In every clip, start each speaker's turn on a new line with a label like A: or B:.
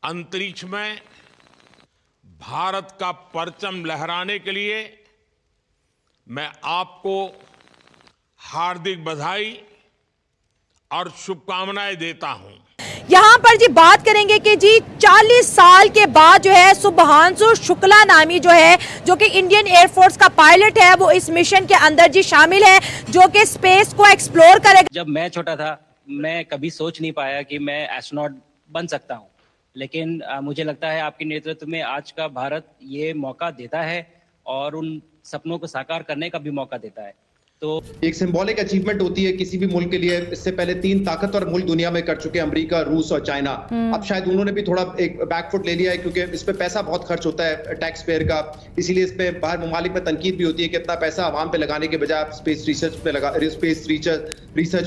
A: अंतरिक्ष में भारत का परचम लहराने के लिए मैं आपको हार्दिक बधाई और शुभकामनाएं देता हूं।
B: यहाँ पर जी बात करेंगे कि जी 40 साल के बाद जो है शुभांशु शुक्ला नामी जो है, जो कि इंडियन एयरफोर्स का पायलट है, वो इस मिशन के अंदर जी शामिल है, जो कि स्पेस को एक्सप्लोर करेगा।
C: जब मैं छोटा था मैं कभी सोच नहीं पाया कि मैं एस्ट्रोनॉट बन सकता हूँ, लेकिन मुझे लगता है आपके नेतृत्व में आज का भारत ये मौका देता है और उन सपनों को साकार करने का भी मौका देता है। तो
D: एक सिंबॉलिक अचीवमेंट होती है किसी भी मुल्क के लिए। इससे पहले 3 ताकतवर मुल्क दुनिया में कर चुके हैं, अमेरिका, रूस और चाइना। अब शायद उन्होंने भी थोड़ा एक बैकफुट ले लिया है, क्योंकि इस पे पैसा बहुत खर्च होता है टैक्स पेयर का, इसीलिए इस पे बाहर ममालिक में तनकीद भी होती है कि इतना पैसा आवाम पे लगाने के बजाय स्पेस रिसर्च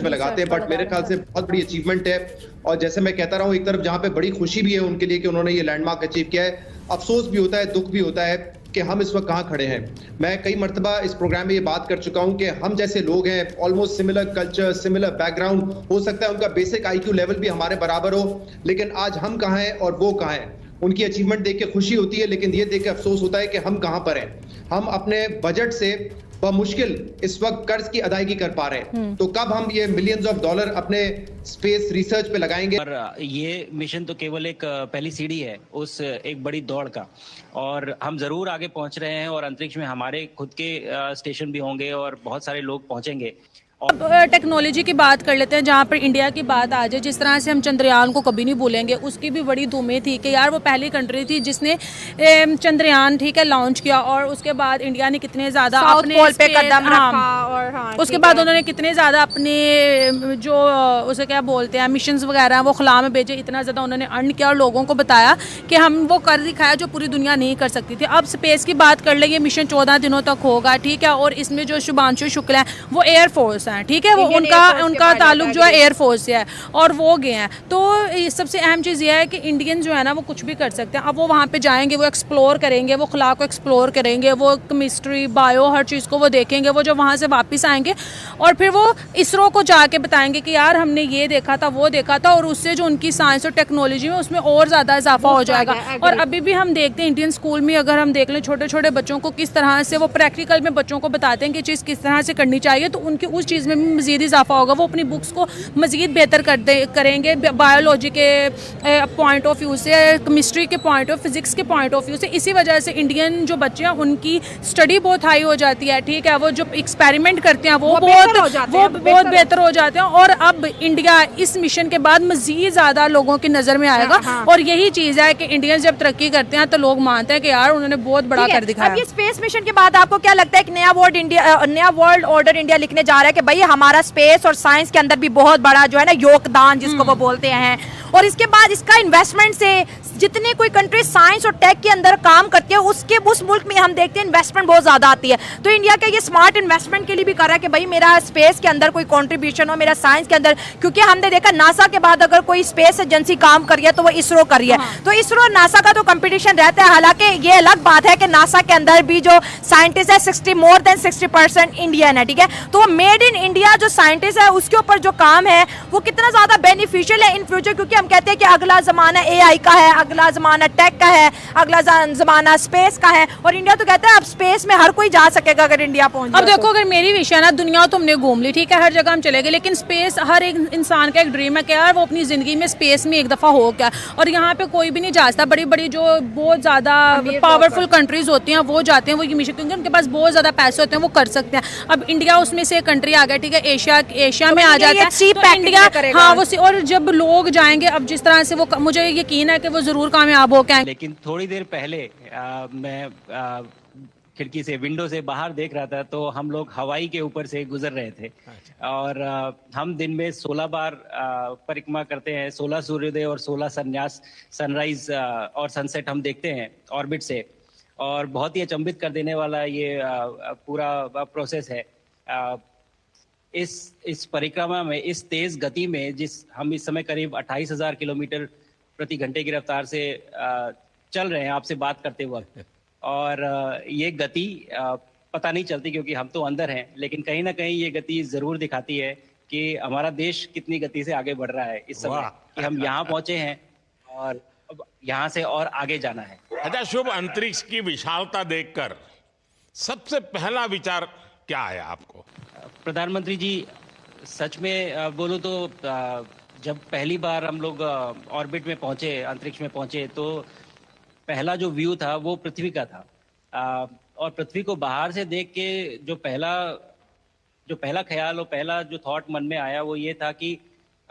D: में लगाते हैं। बट मेरे ख्याल से बहुत बड़ी अचीवमेंट है। और जैसे मैं कहता रहा हूँ, एक तरफ जहाँ पे बड़ी खुशी भी है उनके लिए कि उन्होंने ये लैंडमार्क अचीव किया है, अफसोस भी होता है, दुख भी होता है कि हम इस वक्त कहाँ खड़े हैं। मैं कई मर्तबा इस प्रोग्राम में ये बात कर चुका हूं कि हम जैसे लोग हैं, almost similar culture, similar background, हो सकता है उनका बेसिक आईक्यू लेवल भी हमारे बराबर हो, लेकिन आज हम कहाँ हैं और वो कहाँ हैं। उनकी अचीवमेंट देख के खुशी होती है, लेकिन ये देख के अफसोस होता है कि हम कहाँ पर हैं। हम अपने बजट से बमुश्किल इस वक्त कर्ज की अदायगी कर पा रहे हैं, तो कब हम ये मिलियंस ऑफ डॉलर अपने स्पेस रिसर्च पे लगाएंगे।
C: और ये मिशन तो केवल एक पहली सीढ़ी है उस एक बड़ी दौड़ का, और हम जरूर आगे पहुंच रहे हैं और अंतरिक्ष में हमारे खुद के स्टेशन भी होंगे और बहुत सारे लोग पहुंचेंगे।
B: अब टेक्नोलॉजी की बात कर लेते हैं, जहाँ पर इंडिया की बात आ जाए। जिस तरह से हम चंद्रयान को कभी नहीं भूलेंगे, उसकी भी बड़ी धूमें थी कि यार वो पहली कंट्री थी जिसने चंद्रयान ठीक है लॉन्च किया, और उसके बाद इंडिया ने कितने ज़्यादा अपने पोल पे कदम रखा, और उसके बाद उन्होंने कितने ज़्यादा अपने जो उसे क्या बोलते हैं मिशंस वगैरह वो खुला में भेजे, इतना ज़्यादा उन्होंने अर्न किया और लोगों को बताया कि हम वो कर दिखाया जो पूरी दुनिया नहीं कर सकती थी। अब स्पेस की बात कर लेंगे, मिशन 14 दिनों तक होगा, ठीक है, और इसमें जो शुभांशु शुक्ला है वो एयरफोर्स हैं, ठीक है, वो उनका ताल्लुक जो है एयरफोर्स से है और वो गए हैं। तो सबसे अहम चीज़ ये है कि इंडियन जो है ना वो कुछ भी कर सकते हैं। अब वो वहाँ पे जाएंगे, वो एक्सप्लोर करेंगे, वो खुला को एक्सप्लोर करेंगे, वो केमिस्ट्री बायो हर चीज़ को वो देखेंगे। वो जब वहाँ से वापस आएंगे और फिर वो इसरो को जाके बताएंगे कि यार हमने ये देखा था, वो देखा था, और उससे जो उनकी साइंस और टेक्नोलॉजी में उसमें और ज़्यादा इजाफा हो जाएगा। और अभी भी हम देखते हैं इंडियन स्कूल में, अगर हम देख लें छोटे छोटे बच्चों को किस तरह से वो प्रैक्टिकल में बच्चों को बताते हैं कि चीज़ किस तरह से करनी चाहिए, तो उनकी उस चीज़ में मज़ीद इजाफा होगा। वो अपनी बुक्स को मज़ीद बेहतर करेंगे बायोलॉजी के पॉइंट ऑफ व्यू से, केमिस्ट्री के पॉइंट ऑफ, फिजिक्स के पॉइंट ऑफ व्यू से। इसी वजह से इंडियन जो बच्चे हैं उनकी स्टडी बहुत हाई हो जाती है, ठीक है, वो जो एक्सपेरिमेंट करते हैं वो बहुत बेहतर हो जाते हैं। और अब इंडिया इस मिशन के बाद मज़ीद ज़्यादा लोगों की नज़र में आएगा, और यही चीज़ है कि इंडियंस जब तरक्की करते हैं तो लोग मानते हैं कि यार उन्होंने बहुत बड़ा कर दिखाया।
E: अब ये स्पेस मिशन के बाद आपको क्या लगता है कि नया वर्ल्ड ऑर्डर इंडिया लिखने जा रहा है कि भाई हमारा स्पेस और साइंस के अंदर भी बहुत बड़ा जो है ना योगदान जिसको वो बोलते हैं, और इसके बाद इसका इन्वेस्टमेंट से जितने कोई कंट्री साइंस और टेक के अंदर काम करती है उस मुल्क में हम देखते हैं इन्वेस्टमेंट बहुत ज्यादा आती है। तो इंडिया का ये स्मार्ट इन्वेस्टमेंट के लिए भी कर रहा है कि भाई मेरा स्पेस के अंदर कोई कंट्रीब्यूशन हो, मेरा साइंस के अंदर, क्योंकि हमने देखा नासा के बाद अगर कोई स्पेस एजेंसी काम कर रही है तो वो इसरो कर रही है। तो इसरो और नासा का तो कंपटीशन रहता है। हालांकि ये अलग बात है कि नासा के अंदर भी जो साइंटिस्ट है मोर देन 60% इंडियन है, ठीक है। तो मेड इन इंडिया जो साइंटिस्ट है उसके ऊपर जो काम है वो कितना ज्यादा बेनिफिशियल है इन फ्यूचर, क्योंकि हम कहते हैं कि अगला जमाना AI का है, अगला जमाना टेक का है, अगला जमाना स्पेस का है, और इंडिया तो कहता है अब स्पेस में हर कोई जा सकेगा अगर इंडिया पहुंच जाए।
B: अब देखो अगर मेरी विश है ना, दुनिया तो हमने घूम ली, ठीक है, हर जगह हम चले गए, लेकिन स्पेस हर एक इंसान का एक ड्रीम है कि यार वो अपनी जिंदगी में स्पेस में एक दफा हो गया। और यहाँ पे कोई भी नहीं जा सकता, बड़ी बड़ी जो बहुत ज्यादा पावरफुल कंट्रीज होती हैं वो जाते हैं वो ये मिशन, क्योंकि उनके पास बहुत ज्यादा पैसे होते हैं, वो कर सकते हैं। अब इंडिया उसमें से कंट्री आ गया, ठीक है, एशिया में आ जाता है तो इंडिया, हाँ वो, और जब लोग जाएंगे अब जिस तरह से वो, मुझे यकीन है कि वो जरूर कामयाब हो गए।
C: लेकिन थोड़ी देर पहले मैं खिड़की से, विंडो से बाहर देख रहा था तो हम लोग हवाई के ऊपर से गुजर रहे थे। और हम दिन में 16 बार परिक्रमा करते हैं, 16 सूर्योदय और 16 संन्यास, सनराइज और सनसेट हम देखते हैं ऑर्बिट से। और बहुत ही अचंभित कर देने वाला ये पूरा प्रोसेस है। इस परिक्रमा में, इस तेज गति में, हम इस समय करीब 28,000 किलोमीटर प्रति घंटे की रफ्तार से चल रहे हैं आपसे बात करते वक्त, और ये गति पता नहीं चलती क्योंकि हम तो अंदर हैं, लेकिन कहीं ना कहीं ये गति जरूर दिखाती है कि हमारा देश कितनी गति से आगे बढ़ रहा है इस समय, कि हम यहाँ पहुंचे हैं और अब यहाँ से और आगे जाना है।
A: अच्छा शुभ, अंतरिक्ष की विशालता देखकर सबसे पहला विचार क्या आया आपको?
C: प्रधानमंत्री जी, सच में बोलूं तो जब पहली बार हम लोग ऑर्बिट में पहुंचे, अंतरिक्ष में पहुंचे, तो पहला जो व्यू था वो पृथ्वी का था। और पृथ्वी को बाहर से देख के जो पहला ख्याल और पहला जो थॉट मन में आया वो ये था कि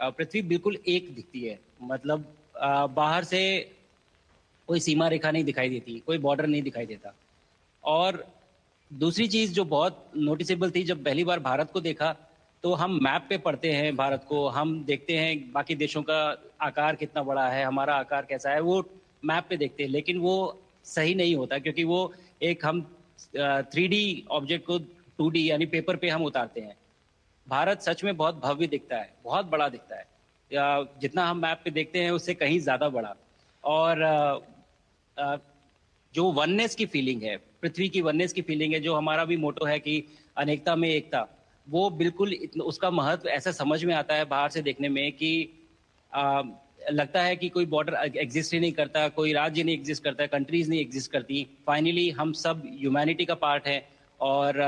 C: पृथ्वी बिल्कुल एक दिखती है। मतलब बाहर से कोई सीमा रेखा नहीं दिखाई देती, कोई बॉर्डर नहीं दिखाई देता। और दूसरी चीज जो बहुत नोटिसेबल थी, जब पहली बार भारत को देखा तो हम मैप पे पढ़ते हैं भारत को, हम देखते हैं बाकी देशों का आकार कितना बड़ा है, हमारा आकार कैसा है, वो मैप पे देखते हैं, लेकिन वो सही नहीं होता क्योंकि वो एक हम 3D ऑब्जेक्ट को 2D यानी पेपर पे हम उतारते हैं। भारत सच में बहुत भव्य दिखता है, बहुत बड़ा दिखता है, जितना हम मैप पे देखते हैं उससे कहीं ज्यादा बड़ा। और जो वननेस की फीलिंग है, पृथ्वी की वननेस की फीलिंग है, जो हमारा भी मोटो है कि अनेकता में एकता, वो बिल्कुल उसका महत्व ऐसा समझ में आता है बाहर से देखने में कि लगता है कि कोई बॉर्डर एग्जिस्ट ही नहीं करता, कोई राज्य नहीं एग्जिस्ट करता, कंट्रीज नहीं एग्जिस्ट करती। फाइनली हम सब ह्यूमैनिटी का पार्ट है और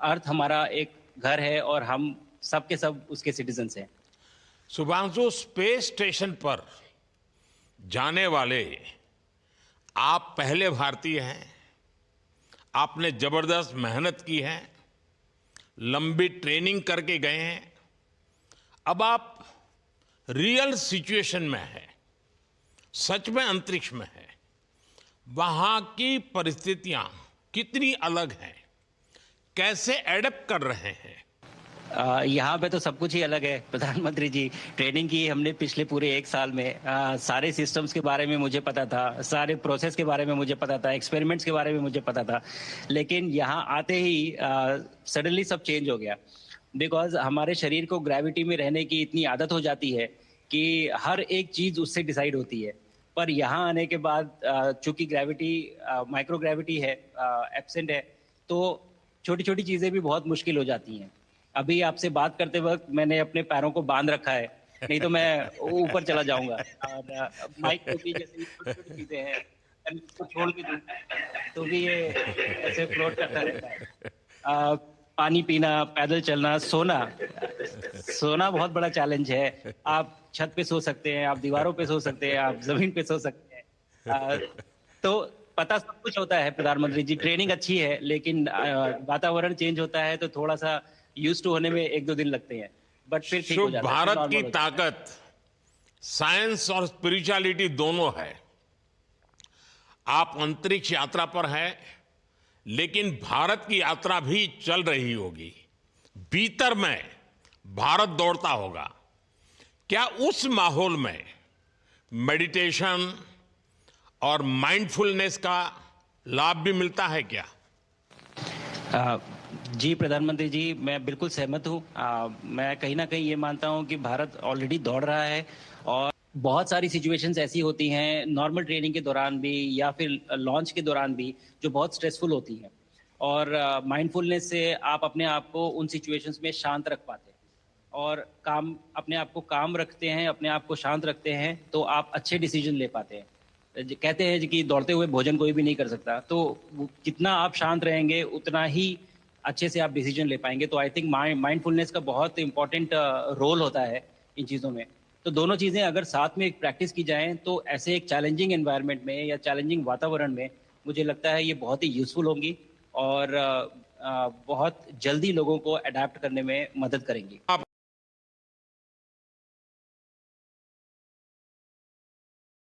C: अर्थ हमारा एक घर है और हम सब के सब उसके सिटीजन्स हैं।
A: शुभांशु, स्पेस स्टेशन पर जाने वाले आप पहले भारतीय हैं। आपने जबरदस्त मेहनत की है, लंबी ट्रेनिंग करके गए हैं। अब आप रियल सिचुएशन में है, सच में अंतरिक्ष में है। वहां की परिस्थितियां कितनी अलग हैं, कैसे एडप्ट कर रहे हैं?
C: यहाँ पे तो सब कुछ ही अलग है प्रधानमंत्री जी। ट्रेनिंग की हमने पिछले पूरे 1 साल में, सारे सिस्टम्स के बारे में मुझे पता था, सारे प्रोसेस के बारे में मुझे पता था, एक्सपेरिमेंट्स के बारे में मुझे पता था, लेकिन यहाँ आते ही सडनली सब चेंज हो गया। बिकॉज हमारे शरीर को ग्रेविटी में रहने की इतनी आदत हो जाती है कि हर एक चीज उससे डिसाइड होती है। पर यहाँ आने के बाद चूंकि ग्रेविटी माइक्रो ग्रेविटी है, एब्सेंट है, तो छोटी छोटी चीजें भी बहुत मुश्किल हो जाती हैं। अभी आपसे बात करते वक्त मैंने अपने पैरों को बांध रखा है, नहीं तो मैं ऊपर चला जाऊंगा। और माइक को भी जैसे छोटी छोटी चीजें हैं, इसको छोड़ भी दूं तो भी ये ऐसे फ्लोट करता रहता है। पानी पीना, पैदल चलना, सोना बहुत बड़ा चैलेंज है। आप छत पे सो सकते हैं, आप दीवारों पे सो सकते हैं, आप जमीन पे सो सकते हैं। तो पता सब कुछ होता है प्रधानमंत्री जी, ट्रेनिंग अच्छी है, लेकिन वातावरण चेंज होता है तो थोड़ा सा यूज टू होने में 1-2 दिन लगते हैं, बट फिर ठीक हो जाता है।
A: भारत की ताकत साइंस और स्पिरिचुअलिटी दोनों है। आप अंतरिक्ष यात्रा पर हैं, लेकिन भारत की यात्रा भी चल रही होगी। भीतर में भारत दौड़ता होगा। क्या उस माहौल में मेडिटेशन और माइंडफुलनेस का लाभ भी मिलता है क्या?
C: जी प्रधानमंत्री जी, मैं बिल्कुल सहमत हूँ। मैं कहीं ना कहीं ये मानता हूँ कि भारत ऑलरेडी दौड़ रहा है और बहुत सारी सिचुएशंस ऐसी होती हैं नॉर्मल ट्रेनिंग के दौरान भी या फिर लॉन्च के दौरान भी जो बहुत स्ट्रेसफुल होती हैं, और माइंडफुलनेस से आप अपने आप को उन सिचुएशंस में शांत रख पाते हैं और अपने आप को काम रखते हैं, अपने आप को शांत रखते हैं, तो आप अच्छे डिसीजन ले पाते हैं। कहते हैं कि दौड़ते हुए भोजन कोई भी नहीं कर सकता, तो जितना आप शांत रहेंगे उतना ही अच्छे से आप डिसीजन ले पाएंगे। तो आई थिंक माइंडफुलनेस का बहुत इंपॉर्टेंट रोल होता है इन चीज़ों में। तो दोनों चीज़ें अगर साथ में प्रैक्टिस की जाएं तो ऐसे एक चैलेंजिंग एनवायरनमेंट में या चैलेंजिंग वातावरण में मुझे लगता है ये बहुत ही यूजफुल होंगी और बहुत जल्दी लोगों को अडेप्ट करने में मदद करेंगी।